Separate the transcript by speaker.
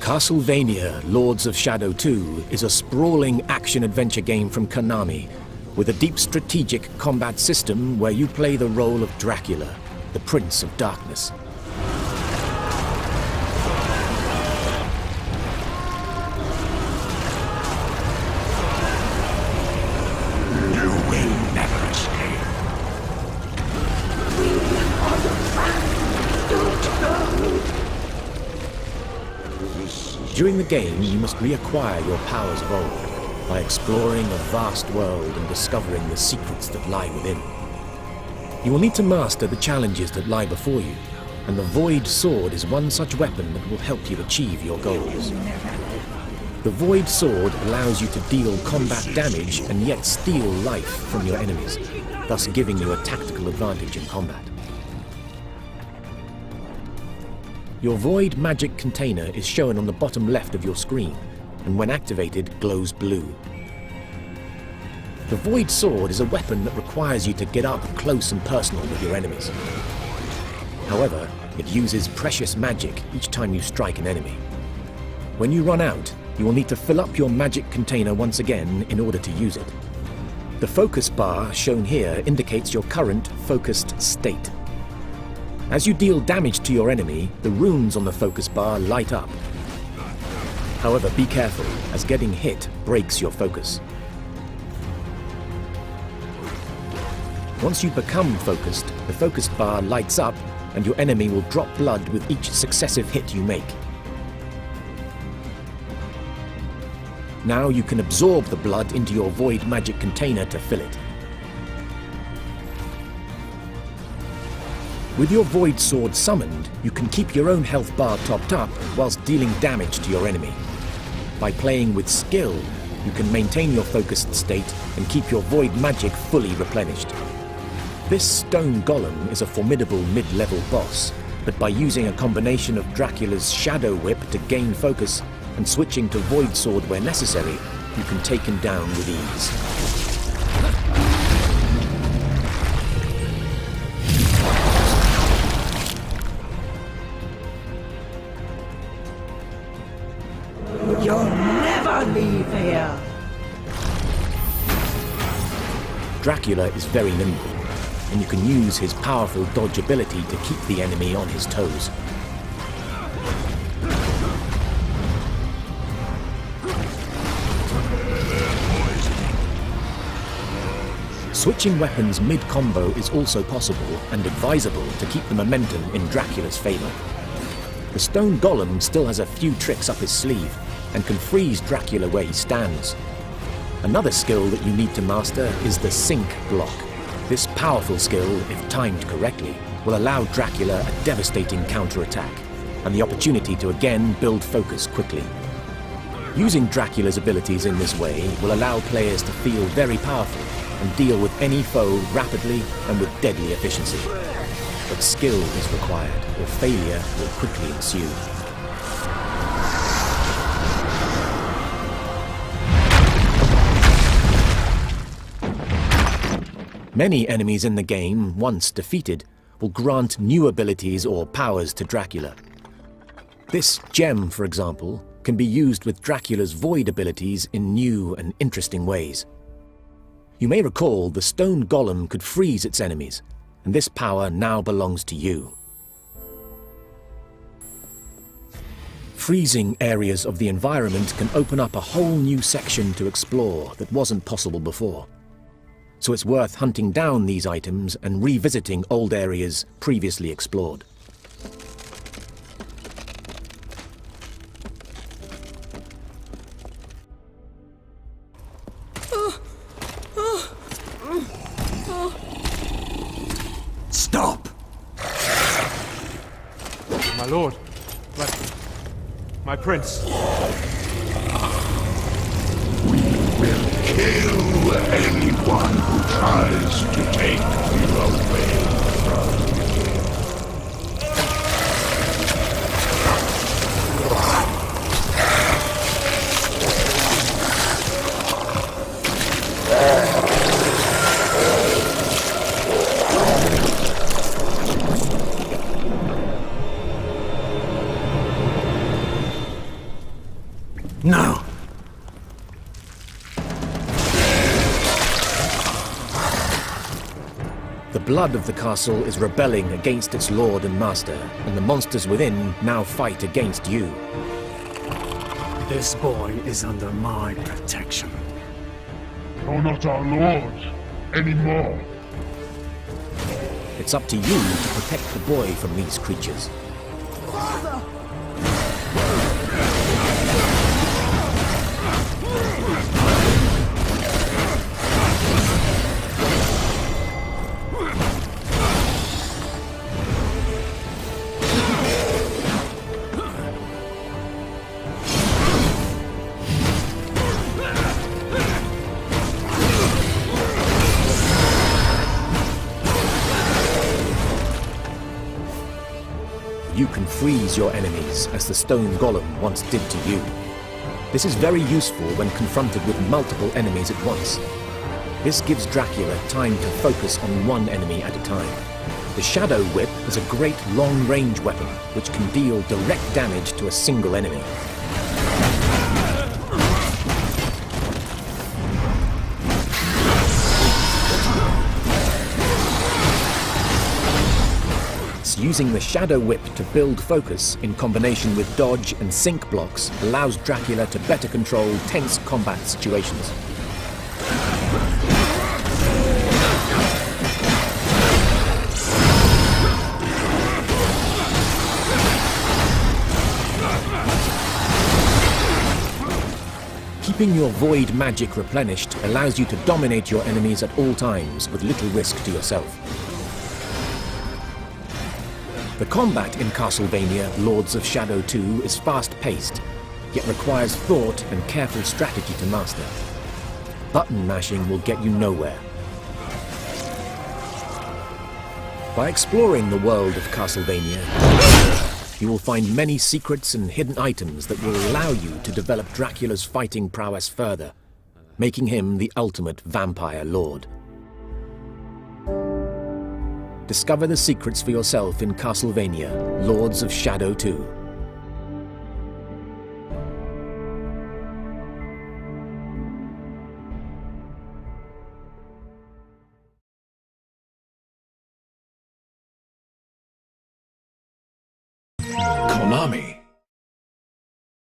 Speaker 1: Castlevania Lords of Shadow 2 is a sprawling action-adventure game from Konami, with a deep strategic combat system where you play the role of Dracula, the Prince of Darkness.
Speaker 2: You will never escape. We are the path. Don't go.
Speaker 1: During the game, you must reacquire your powers of old by exploring a vast world and discovering the secrets that lie within. You will need to master the challenges that lie before you, and the Void Sword is one such weapon that will help you achieve your goals. The Void Sword allows you to deal combat damage and yet steal life from your enemies, thus giving you a tactical advantage in combat. Your Void magic container is shown on the bottom left of your screen, and when activated, glows blue. The Void Sword is a weapon that requires you to get up close and personal with your enemies. However, it uses precious magic each time you strike an enemy. When you run out, you will need to fill up your magic container once again in order to use it. The focus bar shown here indicates your current focused state. As you deal damage to your enemy, the runes on the focus bar light up. However, be careful, as getting hit breaks your focus. Once you become focused, the focus bar lights up and your enemy will drop blood with each successive hit you make. Now you can absorb the blood into your Void magic container to fill it. With your Void Sword summoned, you can keep your own health bar topped up whilst dealing damage to your enemy. By playing with skill, you can maintain your focused state and keep your Void magic fully replenished. This stone golem is a formidable mid-level boss, but by using a combination of Dracula's Shadow Whip to gain focus and switching to Void Sword where necessary, you can take him down with ease.
Speaker 2: You'll never leave here!
Speaker 1: Dracula is very nimble, and you can use his powerful dodge ability to keep the enemy on his toes. Switching weapons mid-combo is also possible and advisable to keep the momentum in Dracula's favor. The stone golem still has a few tricks up his sleeve, and can freeze Dracula where he stands. Another skill that you need to master is the Sync block. This powerful skill, if timed correctly, will allow Dracula a devastating counterattack, and the opportunity to again build focus quickly. Using Dracula's abilities in this way will allow players to feel very powerful and deal with any foe rapidly and with deadly efficiency. But skill is required, or failure will quickly ensue. Many enemies in the game, once defeated, will grant new abilities or powers to Dracula. This gem, for example, can be used with Dracula's Void abilities in new and interesting ways. You may recall the stone golem could freeze its enemies, and this power now belongs to you. Freezing areas of the environment can open up a whole new section to explore that wasn't possible before. So it's worth hunting down these items and revisiting old areas previously explored.
Speaker 2: Stop!
Speaker 3: My lord, my prince.
Speaker 2: Kill anyone who tries to take you away from me.
Speaker 4: No!
Speaker 1: The blood of the castle is rebelling against its lord and master, and the monsters within now fight against you.
Speaker 4: This boy is under my protection.
Speaker 2: You're not our lord anymore.
Speaker 1: It's up to you to protect the boy from these creatures. You can freeze your enemies, as the stone golem once did to you. This is very useful when confronted with multiple enemies at once. This gives Dracula time to focus on one enemy at a time. The Shadow Whip is a great long-range weapon, which can deal direct damage to a single enemy. Using the Shadow Whip to build focus in combination with dodge and sync blocks allows Dracula to better control tense combat situations. Keeping your void magic replenished allows you to dominate your enemies at all times with little risk to yourself. The combat in Castlevania Lords of Shadow 2 is fast-paced, yet requires thought and careful strategy to master. Button mashing will get you nowhere. By exploring the world of Castlevania, you will find many secrets and hidden items that will allow you to develop Dracula's fighting prowess further, making him the ultimate vampire lord. Discover the secrets for yourself in Castlevania, Lords of Shadow 2.
Speaker 2: Konami.